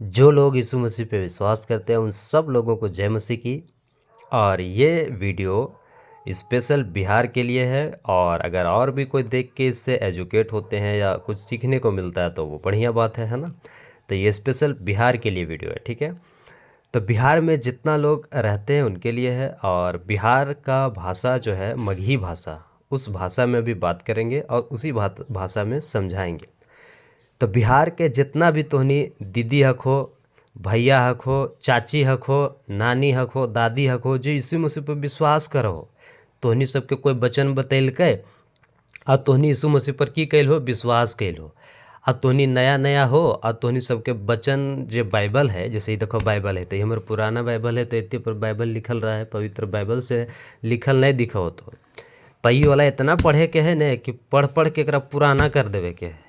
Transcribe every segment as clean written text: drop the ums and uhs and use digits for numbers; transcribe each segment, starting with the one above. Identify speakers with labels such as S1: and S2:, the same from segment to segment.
S1: जो लोग यीशु मसीह पे विश्वास करते हैं उन सब लोगों को जय मसीह की। और ये वीडियो स्पेशल बिहार के लिए है। और अगर और भी कोई देख के इससे एजुकेट होते हैं या कुछ सीखने को मिलता है तो वो बढ़िया बात है ना। तो ये स्पेशल बिहार के लिए वीडियो है, ठीक है। तो बिहार में जितना लोग रहते हैं उनके लिए है। और बिहार का भाषा जो है मगही भाषा, उस भाषा में भी बात करेंगे और उसी भाषा में समझाएंगे। तो बिहार के जितना भी तोहनी दीदी हक हो, भैया हक हो, चाची हक हो, नानी हक हो, दादी हक हो, जो यीशु मसीह पर विश्वास करो, तोहनी सबके कोई वचन बतैलकै और तोहनी यीशु मसीह पर की कैल हो, विश्वास कैल हो। आ तोहनी नया नया हो और तोहनी सबके वचन जो बाइबल है, जैसे ही देखो बाइबल है तो हमारे पुराना बाइबल है तो इतने पर बाइबल लिखल रहा है, पवित्र बाइबल से लिखल नहीं दिखा हो तो ई वाला इतना पढ़े के है न कि पढ़ पढ़ के एकरा पुराना कर देवे के है।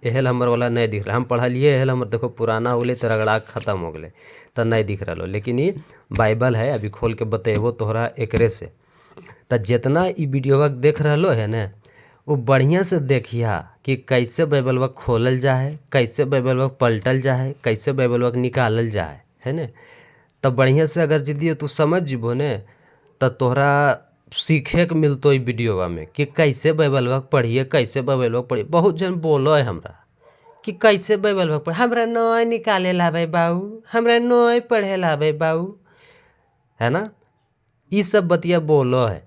S1: एहल हमर वाला नहीं दिख रहा, हम पढ़लिए एहल हमर देखो पुराना हो गए तो रगड़ा खत्म हो गए तो नहीं दिख रहा लो। लेकिन ये बाइबल है, अभी खोल के बतेबो तोहरा एकरे से। तो जितना ई वीडियो देख रहा है न, वो बढ़िया से देखिया कि कैसे बाइबलवा खोलल जा है, कैसे बाइबलवा पलटल जा है, कैसे बाइबलवा निकालल जा है न। तो बढ़िया से अगर यदि तू समझ जीबो न तो तोहरा सीखे के मिलतो ई वीडियोवा में कि कैसे बाइबलवा पढ़िए, कैसे बाइबलवा पढ़िए। बहुत जन बोलो है हमरा कि कैसे बाइबलवा पढ़, हमरा नहीं निकाले लावे बाऊ, हमरा नहीं पढ़े लावे बाऊ, है ना। ये सब बतिया बोलो है।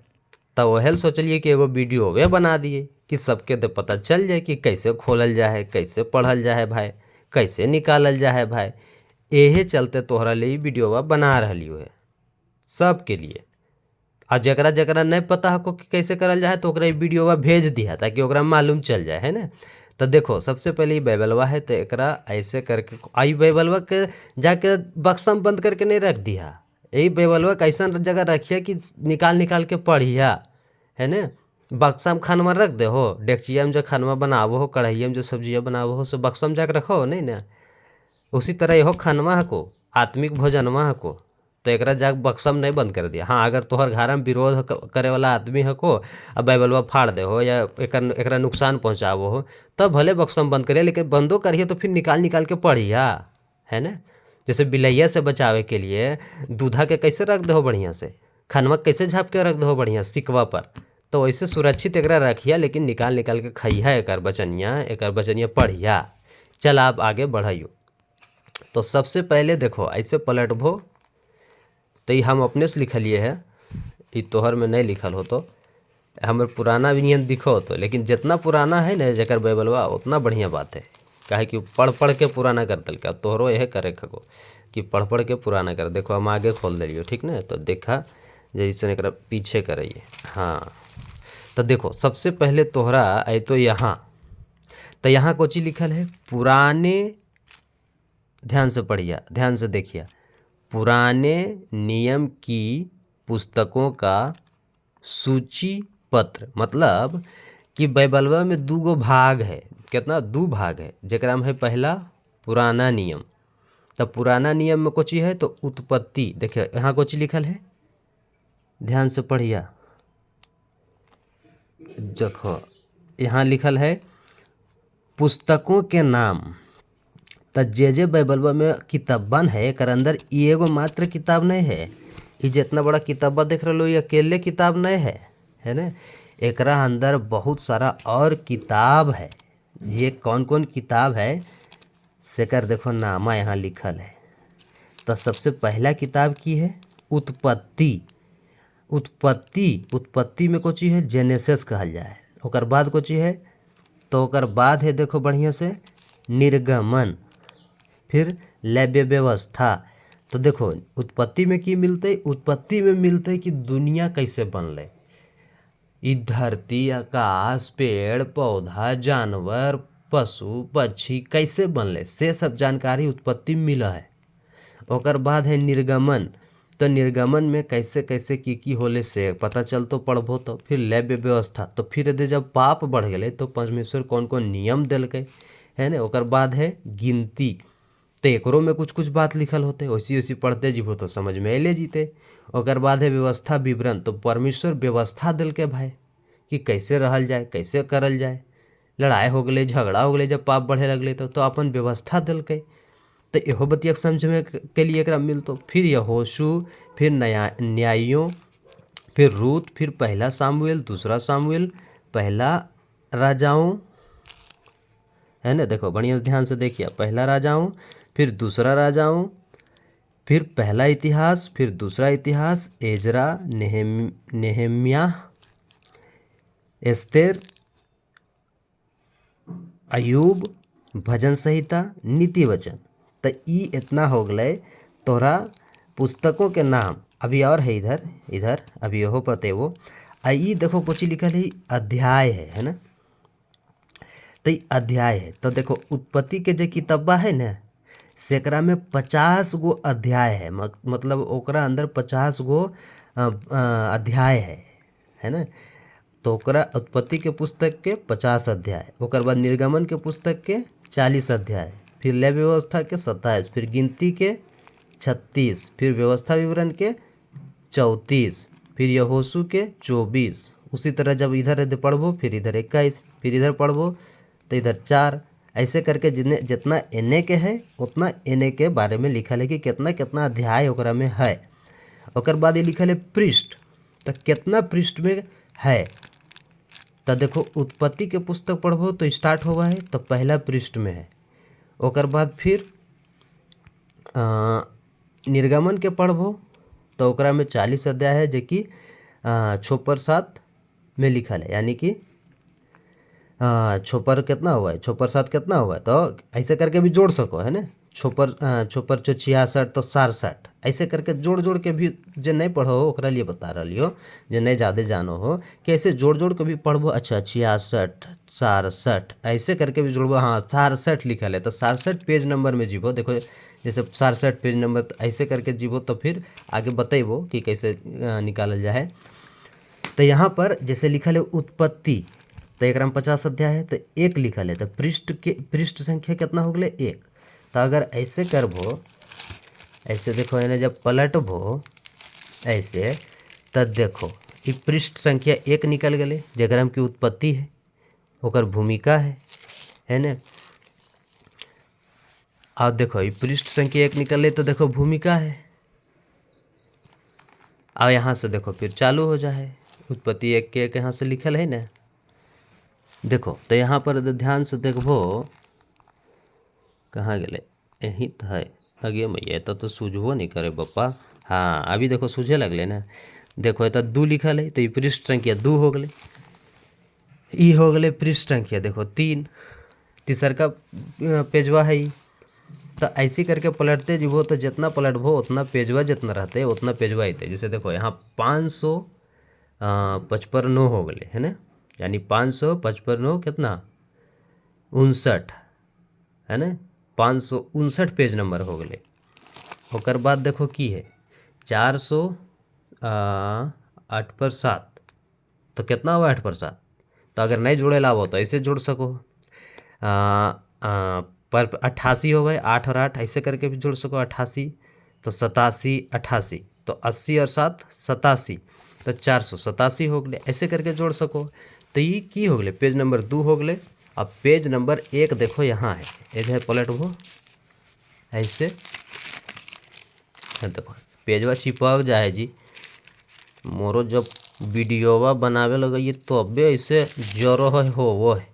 S1: तो वह सोचलिए कि एगो वीडियो वे बना दिए कि सबके तो पता चल जाए कि कैसे खोलल जा है, कैसे पढ़ल जा है भाई, कैसे निकालल जा है भाई। यही चलते तोहरा लिए वीडियोवा बना रही है सबके लिए। और जकरा जकरा नहीं पता हो कि कैसे करल जाए तो ओकरा वीडियोवा भेज दिया ताकि ओकरा मालूम चल जाए, है ना। तो देखो सबसे पहले ये बाइबलवा है तो एकरा ऐसे करके आई बाइबलवा के जाके बक्सा में बंद करके नहीं रख दिया। यही बाइबलवा का ऐसा जगह रखिए कि निकाल निकाल के पढ़िया, है ना। बक्सा में खानवा रख दे हो, डेगचिया में जो खानवा बनावो हो, कढ़ैया में जो सब्जियाँ बनावो हो, सब बक्सा में जाके रखो हो नहीं ना। उसी तरह यहो खानवा हको, आत्मिक भोजनवा हको, तो एकरा जाके बक्सा में नहीं बंद कर दिया। हाँ, अगर तोहर घर में विरोध करे वाला आदमी हको अब बाइबलवा फाड़ दे हो या एकरा नुकसान पहुँचावो हो तब भले बक्सा में बंद करिए, लेकिन बंदो करिए तो फिर निकाल निकाल के पढ़िया, है ना। जैसे बिलैया से बचावे के लिए दूधा के कैसे रख दो बढ़िया से, खनवा कैसे झाँप के रख दो बढ़िया सिकवा पर, तो वैसे सुरक्षित एकरा रखिया, लेकिन निकाल निकाल के खइया एकर बचनिया पढ़िया। चल आप आगे बढ़ाइयो। तो सबसे पहले देखो ऐसे पलटबो तो ये हम अपने से लिखलिए है, ये तोहर में नहीं लिखल हो तो हमारे पुराना भी नियन दिखो तो, लेकिन जितना पुराना है ना जकर बाइबलवा उतना बढ़िया बात है। काहे कि पढ़ पढ़ के पुराना कर दल का, तोहरो यह करे खगो कि पढ़ पढ़ के पुराना कर। देखो हम आगे खोल दिलियो, ठीक ना। तो देखा जैसे एक पीछे करिए। हाँ, तो देखो सबसे पहले तोहरा आई तो यहाँ, तो यहाँ कोची लिखल है पुराने, ध्यान से पढ़िया, ध्यान से देखिए, पुराने नियम की पुस्तकों का सूची पत्र। मतलब कि बाइबलवा में दूगो भाग है, कितना दो भाग है, जकरा में है पहला पुराना नियम। तो पुराना नियम में कोची है तो उत्पत्ति। देखिए यहाँ कोची लिखल है, ध्यान से पढ़िया, देखो यहाँ लिखल है पुस्तकों के नाम। तो जे बाइबलवा में किताबन है एकर अंदर एगो मात्र किताब नहीं है। ये जितना बड़ा किताबा देख रहे हो ये अकेले किताब नहीं है ना। एकरा अंदर बहुत सारा और किताब है। ये कौन कौन किताब है सेकर देखो नामा यहाँ लिखल है। तो सबसे पहला किताब की है उत्पत्ति। उत्पत्ति में कोची है जेनेसिस कहल जाए। ओकर बाद कोची है तो ओकर बाद है देखो बढ़िया से निर्गमन, फिर लैब्य व्यवस्था। तो देखो उत्पत्ति में की मिलते, उत्पत्ति में मिलते कि दुनिया कैसे बनले, ई धरती, आकाश, पेड़ पौधा, जानवर, पशु पक्षी कैसे बनले से सब जानकारी उत्पत्ति में मिला है। ओकर बाद है निर्गमन। तो निर्गमन में कैसे कैसे की होले से पता चलतो पढ़बो। तो फिर लैब्य व्यवस्था, तो फिर यदि जब पाप बढ़ गए तो परमेश्वर कौन कौन नियम दिलके, है ना। ओकर बाद है गिनती। तो एकरो में कुछ कुछ बात लिखल होते, वैसी वैसी पढ़ते जीवो तो समझ में अले जीते। ओकर बाद है व्यवस्था विवरण। तो परमेश्वर व्यवस्था दिलके भाई कि कैसे रहल जाए, कैसे करल जाए। लड़ाई हो गए, झगड़ा हो गए, जब पाप बढ़े लगले तो अपन व्यवस्था दिलके। तो तो इहो बतिया के समझे के लिए एकरा मिलतो। फिर यहोशू, फिर न्यायियों, फिर रूत, फिर पहला सामुएल, दूसरा सामुएल, पहला राजाओं, है ना। देखो बढ़िया ध्यान से देखिए, पहला राजाओं, फिर दूसरा राजाओं, फिर पहला इतिहास, फिर दूसरा इतिहास, एजरा, नेहम्याह, एस्तेर, अयूब, भजन संहिता, नीति वचन। तो ई इतना हो गए तोरा पुस्तकों के नाम। अभी और है इधर इधर अभी यहो पते वो आई देखो कुछ लिखल है, अध्याय है ना। तो ई अध्याय है, तो देखो उत्पत्ति के जो किताबा है ना, सेकरा में 50 गो अध्याय है, मतलब ओकरा अंदर 50 गो अध्याय है ना। तो ओकरा उत्पत्ति के पुस्तक के 50 अध्याय, ओकर बाद निर्गमन के पुस्तक के 40 अध्याय, फिर लय व्यवस्था के 27, फिर गिनती के 36, फिर व्यवस्था विवरण के 34, फिर यहोशू के 24। उसी तरह जब इधर पढ़बो फिर इधर 21, फिर इधर पढ़बो तो इधर 4। ऐसे करके जितना एने के है उतना एने के बारे में लिखल है कि कितना कितना अध्याय ओकरा में है। ओकर बाद ये लिखल है पृष्ठ, तो कितना पृष्ठ में है। तो देखो उत्पत्ति के पुस्तक पढ़बो तो स्टार्ट हुआ है तो पहला पृष्ठ में है। ओकर बाद फिर निर्गमन के पढ़बो तो ओकरा में 40 अध्याय है, जो कि 6/7 में लिखल है, यानी कि 6 कितना हुआ है, 6/7 कितना हुआ है। तो ऐसे करके भी जोड़ सको है ना, 6 जो 66 तो 67, ऐसे करके जोड़ जोड़ के भी जो नहीं पढ़ो हो ओकरा लिए बता रही हो, जो नहीं ज़्यादा जानो हो कि ऐसे जोड़ जोड़ के भी पढ़बो। अच्छा 66 67 ऐसे करके भी जोड़बो। हाँ 67 लिखल है तो 67 पेज नंबर में जीवो। देखो जैसे 67 पेज नंबर, तो ऐसे करके जीवो तो फिर आगे बतेबो कि कैसे निकालल जाए। तो यहाँ पर जैसे लिखल है उत्पत्ति, तो एक 50 अध्याय है तो 1 लिखल है, तो पृष्ठ संख्या कितना हो गए 1। तो अगर ऐसे करबो, ऐसे देखो है ना, जब पलटबो ऐसे, तब देखो ये पृष्ठ संख्या 1 निकल गए, जगह की उत्पत्ति है, ओकर भूमिका है ना। अब देखो ये पृष्ठ संख्या 1 निकले तो देखो भूमिका है। अब यहाँ से देखो फिर चालू हो जाए, उत्पत्ति 1 के 1 यहाँ से लिखल है ना। देखो तो यहाँ पर ध्यान से देखबो, कहाँ गए, यहीं तो है। अगे मैया तो सूझबो नहीं करे बप्पा। हाँ अभी देखो सूझे लगले ना। देखो ये तो 2 लिखल है तो ये पृष्ठ संख्या 2 हो गए, ई हो गए पृष्ठ संख्या देखो 3, तीसर का पेजवा है ई। तो ऐसे करके पलटते जीवो तो जितना पलटबो उतना पेजवा जितना रहते उतना पेजवा आते। जैसे देखो यहाँ 555 हो गए है ना, यानी 555 कितना 59 है ना, 559 पेज नंबर हो गए। ओकर बाद देखो की है 408/7, तो कितना हुआ 8/7। तो अगर नहीं जोड़े ला हो तो ऐसे जोड़ सको। पर 88 हो गए, 8 और 8 ऐसे करके भी जोड़ सको 88। तो 87 88, तो 80 और 7 87, तो 487 हो गए, ऐसे करके जोड़ सको। तो ये की हो गए पेज नंबर 2 हो गए। अब पेज नंबर 1 देखो यहाँ है, इधर पलट वो ऐसे, देखो पेजवा चिपक जाए जी। मोरो जब वीडियोवा बनावे लगे तो अबे ऐसे जरो हो वो है,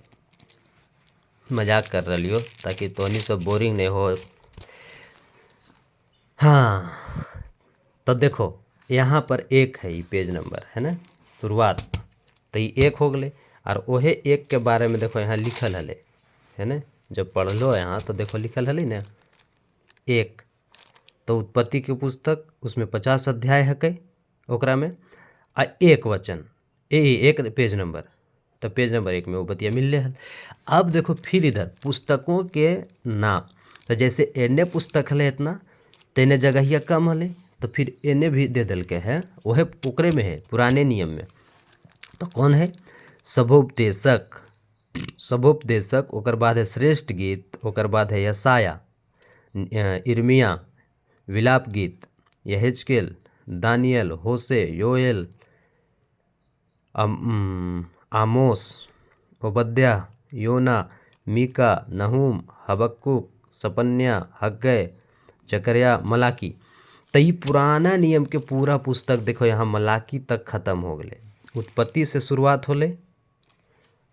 S1: मजाक कर रही हो ताकि तोनी सब बोरिंग नहीं हो। हाँ तो देखो यहाँ पर 1 है, ये पेज नंबर है ना शुरुआत, तो ये 1 हो गए। और वहे 1 के बारे में देखो यहाँ लिखल है ना, जब पढ़ लो यहाँ तो देखो लिखल है ना 1। तो उत्पत्ति के पुस्तक उसमें 50 अध्याय है कई, ओकरा में 1 वचन 1 पेज नंबर, तो पेज नंबर 1 में वो बतिया मिल रहा है। अब देखो फिर इधर पुस्तकों के नाम, तो जैसे एने पुस्तक है इतना तो एने जगहिया कम हले, तो फिर एने भी दे दिल के है, वह ओकरे में है पुराने नियम में। तो कौन है सभोपदेशक, सभोपदेशक, ओकर बाद है श्रेष्ठ गीत, ओकर बाद है यसाया, इर्मिया, विलाप गीत, यहेजकेल, दानियल, होसे, योएल, आमोस, ओबद्या, योना, मीका, नहूम, हबक्कुक, सपन्या, हग्गय, चकरिया, मलाकी। तो ये पुराना नियम के पूरा पुस्तक देखो यहाँ मलाकी तक खत्म हो गए। उत्पत्ति से शुरुआत होले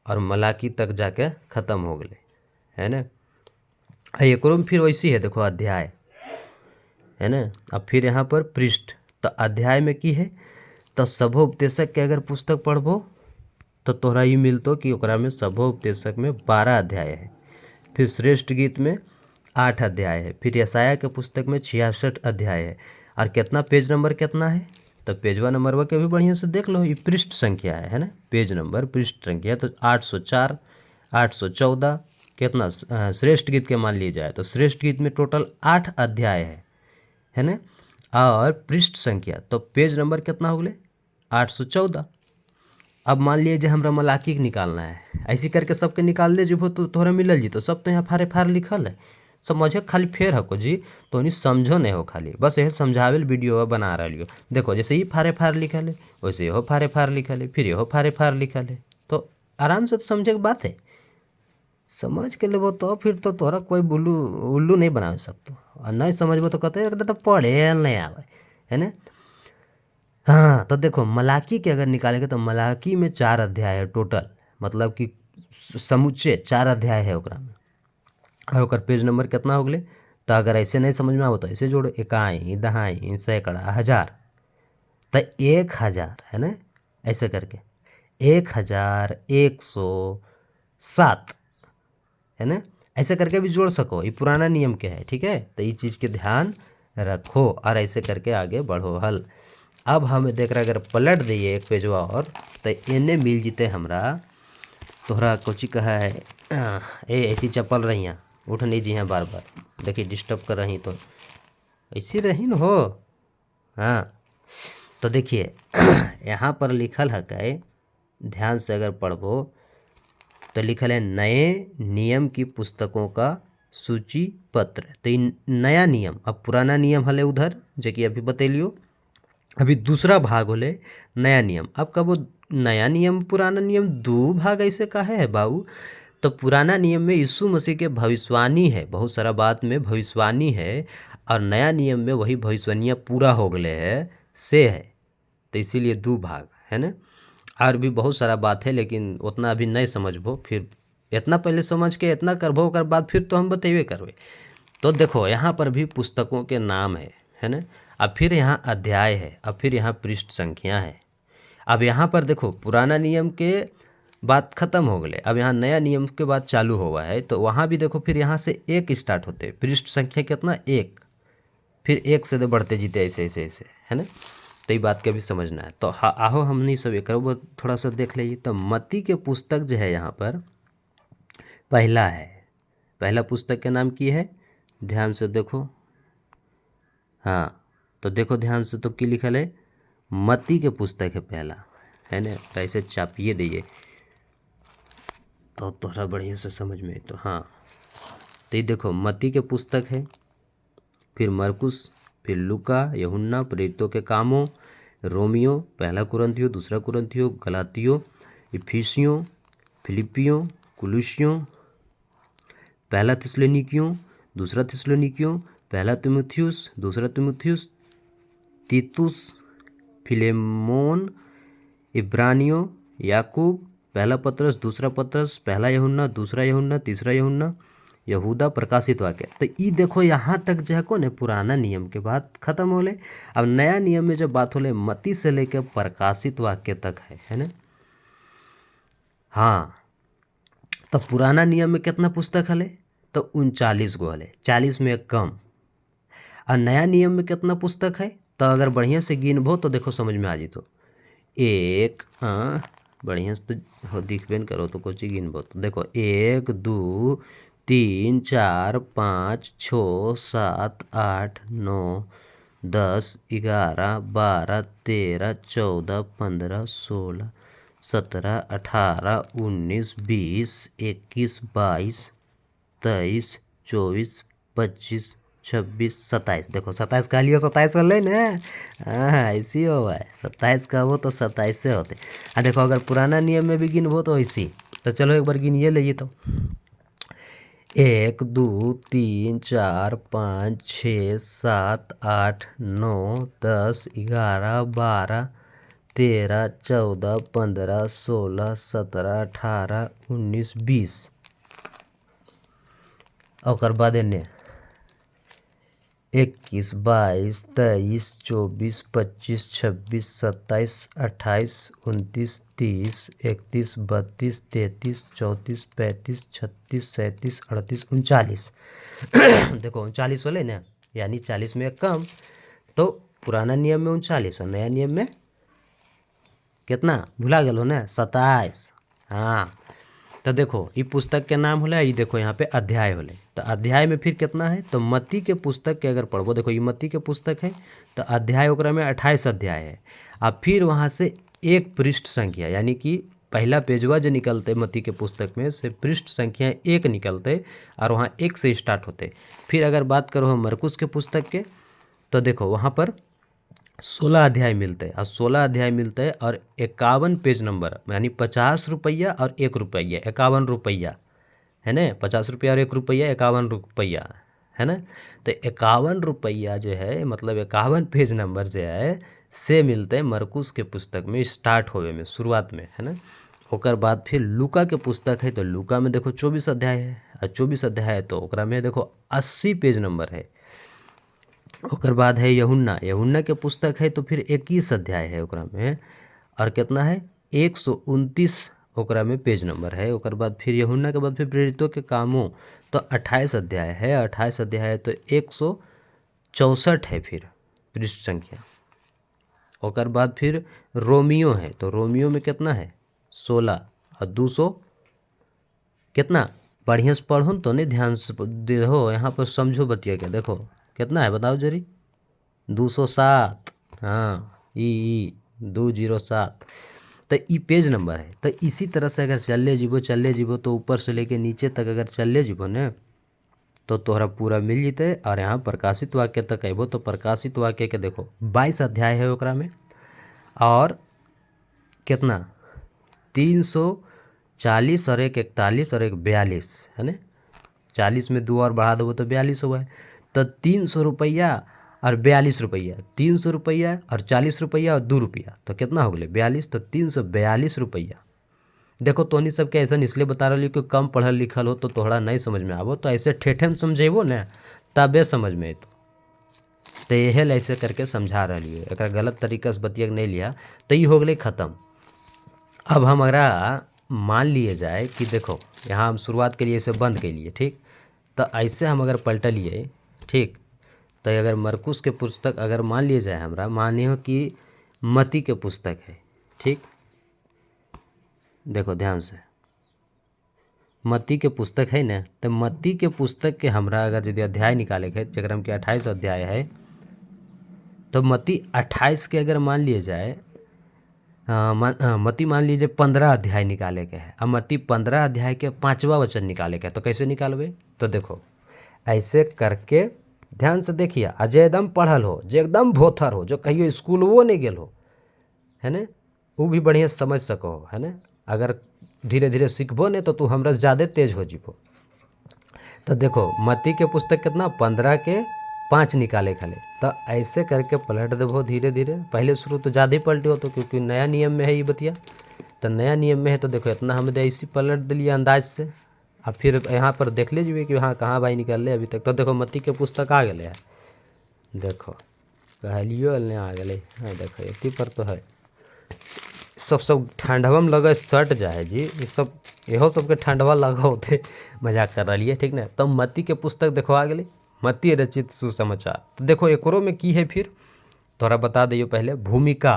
S1: और मलाकी तक जाके खत्म हो गए, है ना। एकरो में फिर वैसी है, देखो अध्याय है ना। अब फिर यहाँ पर पृष्ठ, तो अध्याय में की है तो सभोपदेशक के अगर पुस्तक पढ़बो तो तोहरा ये मिलतो कि ओकरा में सभोपदेशक में 12 अध्याय है। फिर श्रेष्ठ गीत में 8 अध्याय है। फिर यशाया के पुस्तक में 66 अध्याय है। और कितना पेज नंबर कितना है, तो पेजवा नंबरवा के भी बढ़िया से देख लो, ये पृष्ठ संख्या है ना, पेज नंबर पृष्ठ संख्या। तो 804, 814 कितना श्रेष्ठ गीत के मान लिए जाए तो श्रेष्ठ गीत में टोटल 8 अध्याय है ना। और पृष्ठ संख्या तो पेज नंबर कितना हो गए 814। अब मान लिए जो हमरा मलाकी के निकालना है, ऐसी करके सबके निकाल दे जीभो तो तोहरा मिलल जी। तो सब तो यहाँ फारे फार लिखल है, समझे खाली फेर हको जी, तो नहीं समझो नहीं हो, खाली बस यही समझावेल वीडियो बना रही हो। देखो जैसे ही फारे फार लिखल है वैसे यहो फारे फार लिखल है, फिर यहो फारे फार लिखल है। तो आराम से तो समझे के बात है, समझ के लेबो तो फिर तो तोहरा कोई बुल्लू उल्लू नहीं बना सकते। और नहीं समझबो तो कहते एकरा तो पढ़े नहीं आवे, है ना। हाँ तो देखो मलाकी के अगर निकालेंगे तो मलाकी में 4 अध्याय है टोटल, मतलब कि समुच्चय 4 अध्याय है ओकरा में। और ओकर पेज नंबर कितना हो गए, तो अगर ऐसे नहीं समझ में आओ तो ऐसे जोड़ो, इकाई, दहाई, सैकड़ा, हजार, तो 1000 है ना, ऐसे करके 1107 है ना, ऐसे करके भी जोड़ सको। ये पुराना नियम के है, ठीक है। तो ये चीज़ के ध्यान रखो और ऐसे करके आगे बढ़ो हल। अब हम देख रहे अगर पलट दिए एक पेजवा और, तो इन्हें मिल जीते हमरा तोहरा कोची कहा है ए ऐसी चप्पल रही हैं, उठ नहीं जी हैं बार बार, देखिए डिस्टर्ब कर रही तो ऐसी रही न हो। हाँ तो देखिए यहाँ पर लिखल है कै, ध्यान से अगर पढ़बो तो लिखल है नए नियम की पुस्तकों का सूची पत्र। तो नया नियम, अब पुराना नियम हले उधर जो कि अभी बतेलियो, अभी दूसरा भाग होले नया नियम। अब कब वो नया नियम पुराना नियम दो भाग ऐसे काहे है बाबू, तो पुराना नियम में यीशु मसीह के भविष्यवाणी है, बहुत सारा बात में भविष्यवाणी है, और नया नियम में वही भविष्यवाणियाँ पूरा हो गए है से है, तो इसीलिए दो भाग है ना। और भी बहुत सारा बात है लेकिन उतना अभी नहीं समझबो, फिर इतना पहले समझ के इतना करबो ओकर बाद फिर तो हम बतेबे करबे। तो देखो यहाँ पर भी पुस्तकों के नाम है ना। अब फिर यहाँ अध्याय है, अब फिर यहाँ पृष्ठ संख्या है। अब यहाँ पर देखो पुराना नियम के बात खत्म हो गए, अब यहाँ नया नियम के बाद चालू हुआ है। तो वहाँ भी देखो फिर यहाँ से 1 स्टार्ट होते, पृष्ठ संख्या कितना 1, फिर 1 से तो बढ़ते जीते ऐसे ऐसे ऐसे, है ना। तो ये बात के भी समझना है। तो आहो हमने सब एक थोड़ा सा देख लीजिए। तो मत्ती के पुस्तक जो है यहाँ पर पहला है, पहला पुस्तक के नाम की है, ध्यान से देखो। हाँ तो देखो ध्यान से, तो की लिखल है मत्ती के पुस्तक है पहला, है ना। तो ऐसे चापिए दिए तो थोड़ा बढ़िया से समझ में। तो हाँ तो ये देखो मत्ती के पुस्तक है, फिर मरकुस, फिर लूका, यूहन्ना, प्रेरितों के कामों, रोमियो, पहला कुरिन्थियों, दूसरा कुरिन्थियों, गलातियों, इफिसियों, फिलिपियों, कुलुसियों, पहला थिस्सलुनीकियों, दूसरा थिस्सलुनीकियों, पहला तीमुथियुस, दूसरा तीमुथियुस, तीतुस, फिलेमोन, इब्रानियों, याकूब, पहला पत्रस, दूसरा पत्रस, पहला यूहन्ना, दूसरा यूहन्ना, तीसरा यूहन्ना, यहूदा, प्रकाशित वाक्य। तो ये देखो यहाँ तक जो है को ने पुराना नियम के बात खत्म होले। अब नया नियम में जब बात होले मत्ती से लेकर प्रकाशित वाक्य तक है ना। हाँ तो पुराना नियम में कितना पुस्तक हले, तो 39 गो हले, 40 में एक कम। और नया नियम में कितना पुस्तक है, तो अगर बढ़िया से गिनबो तो देखो समझ में आ जी। तो एक, हाँ बढ़िया से तो दिखबे न करो तो कुछ गिनबो तो देखो 1 2 3 4 5 6 7 8 9 10 11 12 13 14 15 16 17 18 19 20 21 22 23 24 25 26 27, देखो 27 का लियो 27 वाले ना। हाँ ऐसी हो है, 27 का वो तो 27 से होते। देखो अगर पुराना नियम में भी गिनबो तो ऐसी। तो चलो एक बार गिनिए ले तो 1 2 3 4 5 6 7 8 9 10 11 12 13 14 15 16 17 18 19 20 और बाद एने 21 22 23 24 25 26 27 28 29 30 31 32 33 34 35 36 37 38 39 देखो 39 वाले ना, यानी 40 में कम। तो पुराना नियम में 39 और नया नियम में कितना भुला गए हो ना, 27। हाँ, तो देखो ये पुस्तक के नाम होले, ये देखो यहाँ पे अध्याय होले। तो अध्याय में फिर कितना है, तो मत्ती के पुस्तक के अगर पढ़बो, देखो ये मत्ती के पुस्तक है तो अध्याय ओकरा में 28 अध्याय है। अब फिर वहाँ से एक पृष्ठ संख्या, यानी कि पहला पेजवा जो निकलते मत्ती के पुस्तक में से पृष्ठ संख्या 1 निकलते और वहाँ 1 से स्टार्ट होते। फिर अगर बात करो हम मरकुस के पुस्तक के, तो देखो वहाँ पर 16 अध्याय मिलते हैं और 16 अध्याय मिलते हैं और 51 पेज नंबर, यानी 50 रुपया और 1 रुपया, 51 रुपया है ना, 50 रुपया और 1 रुपया, 51 रुपया है ना। तो 51 रुपया जो है मतलब 51 पेज नंबर जो है से मिलते हैं मरकुस के पुस्तक में स्टार्ट होवे में, शुरुआत में है ना। ओकर बाद फिर लूका के पुस्तक है, तो लूका में देखो 24 अध्याय है और 24 अध्याय है तो ओकरा में देखो 80 पेज नंबर है। ओकर बाद है यहुन्ना के पुस्तक है तो फिर 21 अध्याय है ओकरा में और कितना है 129 ओकरा में पेज नंबर है। ओकर बाद फिर यहुन्ना के बाद फिर प्रेरितों के कामों तो 28 अध्याय है, 28 अध्याय है तो 164 है फिर पृष्ठ संख्या। ओकर बाद फिर रोमियो है, तो रोमियो में कितना है 16 और 200 कितना, बढ़िया से पढ़ो तो नहीं, ध्यान से देखो यहाँ पर समझो बतिया क्या, देखो कितना है बताओ जरी, 207। हाँ ई 207, तो ई पेज नंबर है। तो इसी तरह से अगर चले जीवो तो ऊपर से लेके नीचे तक अगर चले जीवो न तो तोहरा पूरा मिल जीते। और यहाँ प्रकाशित वाक्य तक अबो तो प्रकाशित वाक्य के देखो 22 अध्याय है ओकरा में और कितना 340 और 1 41 और 1 42 है ना, 40 में 2 और बढ़ा दो तो 42 हुआ है। तो 300 रुपया और 42 रुपया, 300 रुपया और 40 रुपया और 2 रुपया, तो कितना हो गए 42, तो 342 रुपया। देखो तोहनी सबके ऐसा इसलिए बता रही कि कम पढ़ल लिखल हो तो तोहरा नहीं समझ में आवो, तो ऐसे ठेठे में समझेबो ना तबे समझ में तो यह ऐसे करके समझा रही है, एक गलत तरीका से बतिया नहीं लिया। तो ये हो गए ख़त्म। अब हमारा मान लिए जाए कि देखो यहाँ हम शुरुआत के लिए इसे बंद के लिए, ठीक, तो ऐसे हम अगर पलट लिए, ठीक, तो अगर मरकुस के पुस्तक अगर मान लिए जाए, हमरा मानिए कि मती के पुस्तक है, ठीक, देखो ध्यान से मती के पुस्तक है ना, तो मती के पुस्तक के हमरा अगर यदि अध्याय निकाले के जगह हम के 28 अध्याय है, तो मती 28 के अगर मान लिए जाए मती मान लीजिए 15 अध्याय निकाले के है, अब मती 15 अध्याय के 5वां वचन निकाले के है, तो कैसे निकालबे, तो देखो ऐसे करके ध्यान से देखिए, अजय एकदम पढ़ल हो, जो एकदम भोथर हो, जो कहियो स्कूल वो नहीं गेल हो, है ना, वो भी बढ़िया समझ सको, है ना। अगर धीरे धीरे सीखबो ने तो तू हमरा से ज़्यादा तेज हो जीबो। तो देखो मती के पुस्तक कितना 15 के 5 निकाले खाले, तो ऐसे करके पलट देबो धीरे धीरे। पहले शुरू तो ज़्यादा ही पलटे हो तो, क्योंकि नया नियम में है ये बतिया, तो नया नियम में है तो देखो इतना हम ऐसे पलट दिलिए अंदाज से। अब फिर यहाँ पर देख लीजिए कि हाँ कहाँ भाई निकल ले अभी तक। तो देखो मती के पुस्तक आ गए है, देखो कहलियो ने आ गए, हाँ देखो इतनी पर तो है सब ठंडवा में लगे सट जाए जी, ये सब इहो सबके ठंडवा लगा होते, मजाक कर रही है, ठीक ना। तब मती के पुस्तक देखो आ गए, मती रचित सुसमाचार। तो देखो एकरो में की है फिर तोरा बता दियो पहले भूमिका,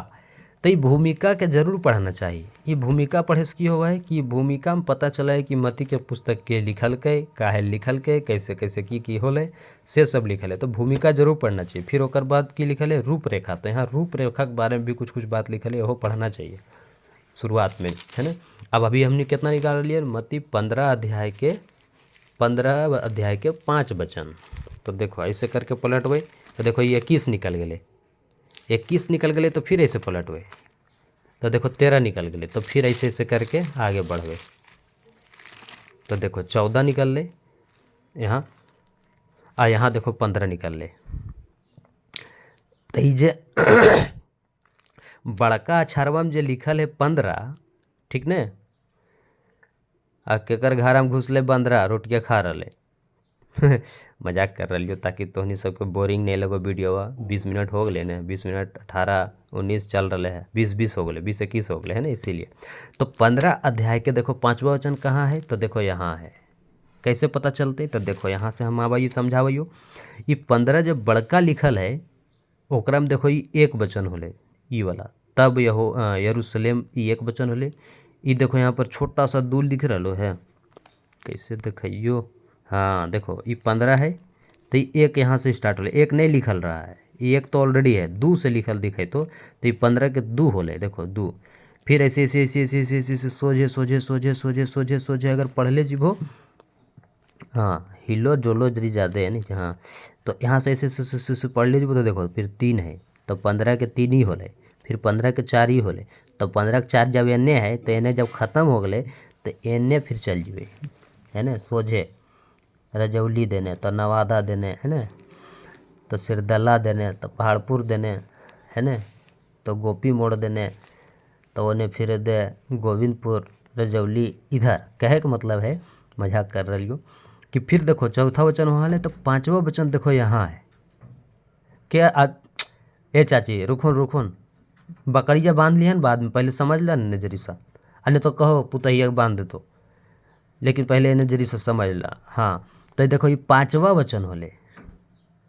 S1: तो ये भूमिका के जरूर पढ़ना चाहिए। ये भूमिका पढ़े से की हुआ है कि भूमिका में पता चला है कि मती के पुस्तक के लिखल के काहे लिखल के कैसे कैसे की होले से सब लिखल है, तो भूमिका जरूर पढ़ना चाहिए। फिर ओकर बाद की लिखल है रूपरेखा, तो यहाँ रूपरेखा के बारे में भी कुछ बात लिखल है, वो पढ़ना चाहिए शुरुआत में, है ना। अब अभी हमने कितना निकाल लिया मती 15 अध्याय के 5 वचन। तो देखो ऐसे करके पलटवे, तो देखो ये 21 निकल गए, 21 निकल गए, तो फिर ऐसे पलटवे, तो देखो 13 निकल गए, तो फिर ऐसे ऐसे करके आगे बढ़वे, तो देखो 14 निकल ले, यहाँ यहाँ देखो 15 निकल ले। तो ई जे बड़का अक्षरवा में जे लिखल है 15, ठीक ने, आ केकर घर में घुसले 15 रोटियाँ खा रहे। मजाक कर रही हो ताकि तोहनी सबके बोरिंग नहीं लगो वीडियोवा। 20 मिनट हो गए ना, 20 मिनट 18 19 चल रहे हैं, 20 हो गए, 20 21 हो गए है ना, इसीलिए। तो 15 अध्याय के देखो 5वां वचन कहाँ है, तो देखो यहाँ है। कैसे पता चलते, तो देखो यहाँ से हम आवाइए समझाइयो। ये 15 जब बड़का लिखल है ओकरा में देखो ये एक वचन होले, ई वाला, तब यरूशलेम ई एक वचन होले। ई देखो यहाँ पर छोटा सा दूर दिख रहा है, कैसे देखियो, हाँ देखो ये 15 है, तो ये एक यहाँ से स्टार्ट होले, एक नहीं लिखल रहा है, ये एक तो ऑलरेडी है, दू से लिखल दिखे तो ये 15 के दू होले, देखो दू। फिर ऐसे ऐसे ऐसे ऐसे ऐसे ऐसे ऐसे सोझे सोझे सोझे सोझे सोझे सोझे अगर पढ़ ले जीवो, हाँ हिलो जोलो जरी ज़्यादा है नहीं, हाँ तो यहाँ से ऐसे ऐसे पढ़ ले जीवो, तो देखो फिर 3 है, तो 15 के 3 ही होले, फिर 15 के 4 ही होले, तो 15 के 4 जब एने है तो एने जब ख़त्म हो गए तो एने फिर चल जीवे है ना, सोझे रजौली देने तो नवादा देने है ना, तो सिरदला देने तो पहाड़पुर देने है ना, तो गोपी मोड़ देने, तो उन्हें फिर दे गोविंदपुर रजौली इधर। कहे का मतलब है, मजाक कर रही हो कि फिर देखो चौथा वचन वहाँ है, तो 5वां वचन देखो यहाँ है क्या। ए चाची रुखुन रुखुन, बकरिया बांध लिया बाद में, पहले समझ ला नजरी सा, अन्य तो कहो पुतहिया बांध दे तो, लेकिन पहले नजरी से समझ ला। हाँ तो देखो ये 5वां वचन होले,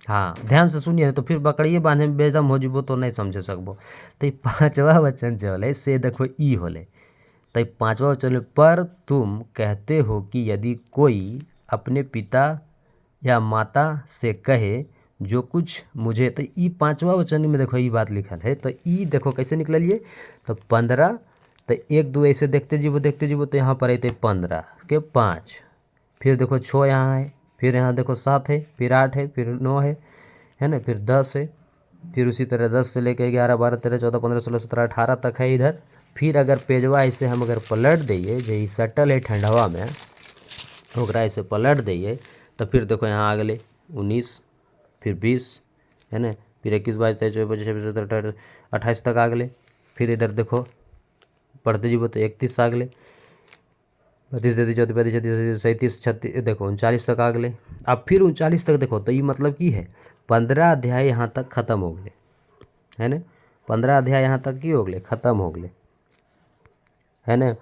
S1: हाँ ध्यान से सुनिए, तो फिर बकरिए बांधे में बेदम हो जीवो तो नहीं समझे सकबो। तो ये 5वां वचन जो होले से देखो ई होले, तो ये 5वां वचन, पर तुम कहते हो कि यदि कोई अपने पिता या माता से कहे जो कुछ मुझे, तो ई 5वां वचन में देखो ये बात लिखल है, तो ई देखो कैसे निकलिए, तो 15, तो 1 2 ऐसे देखते जीवो तो यहाँ पर आते 15 के 5, फिर देखो 6 यहाँ है, फिर यहाँ देखो 7 है, फिर 8 है, फिर 9 है ना, फिर 10 है, फिर उसी तरह 10 से लेकर 11 12 13 14 15 16 17 18 तक है इधर। फिर अगर पेजवा ऐसे हम अगर पलट दिए, जो सटल है ठंडवा में, ओकरा ऐसे पलट दिए, तो फिर देखो यहाँ आ गए 19, फिर 20 है ना, फिर 21 22 23 24 25 26 27 28 तक आ गए। फिर इधर देखो पढ़ते जीवो तो 31 आ गए, 32 33 34 35 36 37 36 देखो 39 तक आ गए। अब फिर 39 तक देखो, तो ये मतलब की है 15 अध्याय यहाँ तक ख़त्म हो गए है ना, 15 अध्याय यहाँ तक की हो गए, ख़त्म हो गए है ना।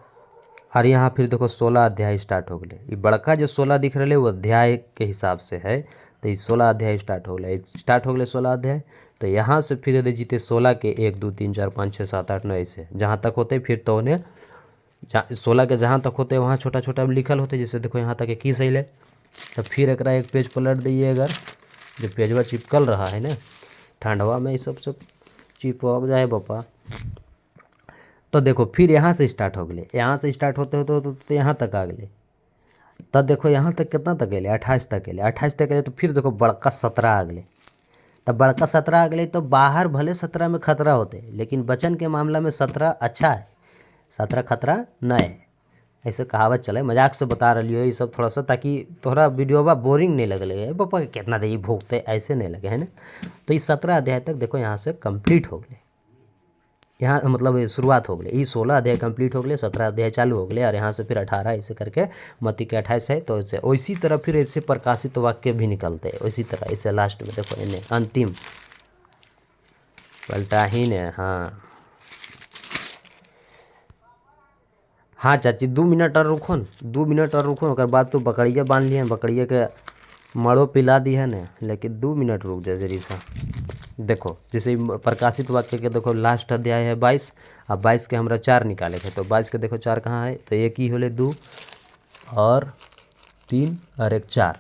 S1: और यहाँ फिर देखो 16 अध्याय स्टार्ट हो गए, ये बड़का जो 16 दिख रहे वो अध्याय के हिसाब से है, तो ये 16 अध्याय स्टार्ट हो गए 16 अध्याय। तो यहाँ से फिर यदि जीते 16 के 1 2 3 4 5 6 7 8 9 ऐसे जहाँ तक होते, फिर तो उन्हें 16 के जहाँ तक होते वहाँ छोटा छोटा लिखल होते, जैसे देखो यहाँ तक 21 अल। तो फिर एक पेज पलट दिए, अगर जो पेजवा चिपकल रहा है ना ठंडवा में, ये सब चिपक जाए पापा, तो देखो फिर यहाँ से स्टार्ट हो गए, यहाँ से स्टार्ट होते होते तो यहाँ तक आ गए। तब देखो यहाँ तक कितना तक गए, 28 तक गए, 28 तक गए, तो फिर देखो बड़का 17 आ गए। तब बड़का 17 आ गए, तो बाहर भले 17 में खतरा होते, लेकिन बचन के मामला में 17 अच्छा है, 17 खतरा न है, ऐसे कहावत चले। मजाक से बता रही हो ये सब थोड़ा सा, ताकि तोहरा वीडियोवा बोरिंग नहीं लगे, पापा कितना देरी भोगते ऐसे नहीं लगे है ना। तो ये 17 अध्याय तक देखो यहाँ से कंप्लीट हो गए, यहाँ मतलब शुरुआत हो गई, ये 16 अध्याय कंप्लीट हो गए, 17 अध्याय चालू हो गए, और यहाँ से फिर 18 ऐसे करके मत्ती के 28 है, तो ऐसे उसी तरह फिर ऐसे प्रकाशित वाक्य भी निकलते हैं उसी तरह। ऐसे लास्ट में देखो इन्हें अंतिम पलटा ही ने। हाँ हाँ चाची 2 मिनट और रुको न, 2 मिनट और रुको, ओकर बाद तो बकरिया बांध लिया, बकरिया के मड़ो पिला दी है ना, लेकिन 2 मिनट रुक जाए जरी सा। देखो जैसे प्रकाशित वाक्य के देखो लास्ट अध्याय है 22, अब 22 के हमरा 4 निकाले थे, तो 22 के देखो 4 कहाँ है, तो एक ही होले 2 और 3 और एक 4,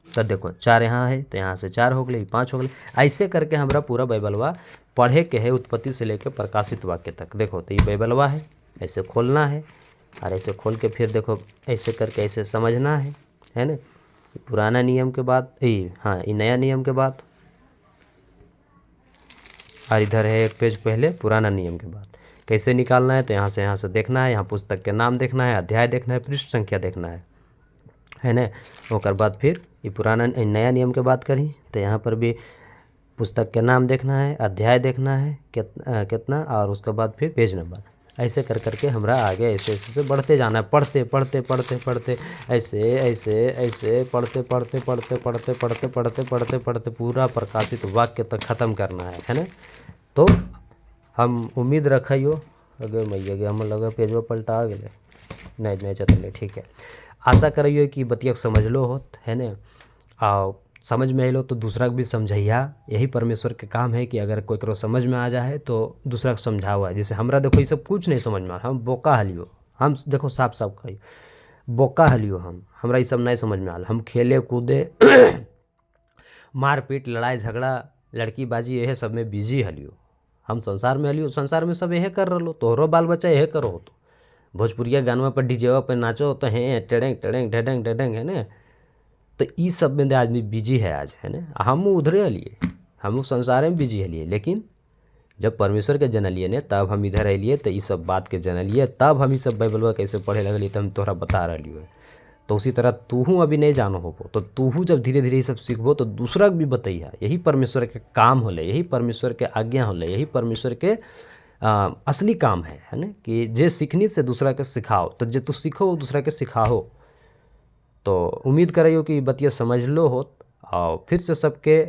S1: तो देखो 4 यहाँ है, तो यहाँ से 4 हो गए, 5 हो गए। ऐसे करके हमरा पूरा बाइबलवा पढ़े के है, उत्पत्ति से लेकर प्रकाशित वाक्य तक। देखो तो ये बाइबलवा है, ऐसे खोलना है, और ऐसे खोल के फिर देखो ऐसे करके ऐसे समझना है ना। पुराना नियम के बाद हाँ ये नया नियम के बाद, और इधर है एक पेज पहले पुराना नियम के बाद। कैसे निकालना है, तो यहाँ से देखना है, यहाँ पुस्तक के नाम देखना है, अध्याय देखना है, पृष्ठ संख्या देखना है, है ना। ओकर बाद फिर ये पुराना नया नियम के बात करी तो यहाँ पर भी पुस्तक के नाम देखना है, अध्याय देखना है कितना, और उसके बाद फिर पेज नंबर। ऐसे कर करके हमरा आगे ऐसे ऐसे बढ़ते जाना है, पढ़ते पढ़ते पढ़ते पढ़ते ऐसे ऐसे ऐसे पढ़ते पढ़ते पढ़ते पढ़ते पढ़ते पढ़ते पढ़ते पढ़ते पूरा प्रकाशित वाक्य तक ख़त्म करना है ना। तो हम उम्मीद रखियो अगे मैया गे हम लगा पेजवा पलटा गए, नहीं नहीं चतले ठीक है। आशा करियो कि बतिया समझ लो होत है ना, और समझ में आइलो तो दूसरा को भी समझैया। यही परमेश्वर के काम है कि अगर कोई करो समझ में आ जाए तो दूसरा को समझावा। जैसे हमरा देखो ये सब कुछ नहीं समझ में आ, हम बोका हलियो, हम देखो साफ साफ कही बोका हलियो, हमरा ये सब नहीं समझ में आल। हम खेले कूदे मारपीट लड़ाई झगड़ा लड़की बाजी यह सब में बिजी हलियो। हम संसार में हलियो, संसार में सब यह कर रहो, तोहरो बाल बच्चा यह करो तो भोजपुरिया गानवा पर डीजेवा पर नाचो तो हैं टेढ़ेंग टेढ़ेंग ढेढ़ेंग ढेढ़ेंग है ना। तो ई सब में आदमी बिजी है आज है ना। हम उधरे हलिए, हम संसार में बिजी हलिए, लेकिन जब परमेश्वर के जनलिए ने तब हम इधर अलिए तो ये सब बात के जनलिए, तब हम ये सब बाइबलवा कैसे पढ़े लगलिए तो हम तोहरा बता रही है। तो उसी तरह तूहू अभी नहीं जानो होबो तो तूहू जब धीरे धीरे ये सब सीखबो तो दूसरा के भी बतैया। यही परमेश्वर के काम होले, यही परमेश्वर के आज्ञा होले, यही परमेश्वर के असली काम है ना। कि जे सीखनी से दूसरा के सिखाओ, तो जे तू सीखो दूसरा के सिखाओ। तो उम्मीद करियो कि बतिया समझ लो होत, और फिर से सबके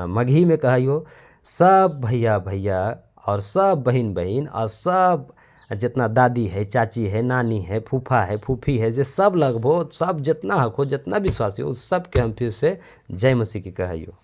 S1: मगही में कहियो सब भैया भैया और सब बहन बहन और सब जितना दादी है चाची है नानी है फूफा है फूफी है, जे सब लगभो सब जितना हको जितना विश्वासी हो उस सब के हम फिर से जय मसीह की कहियो।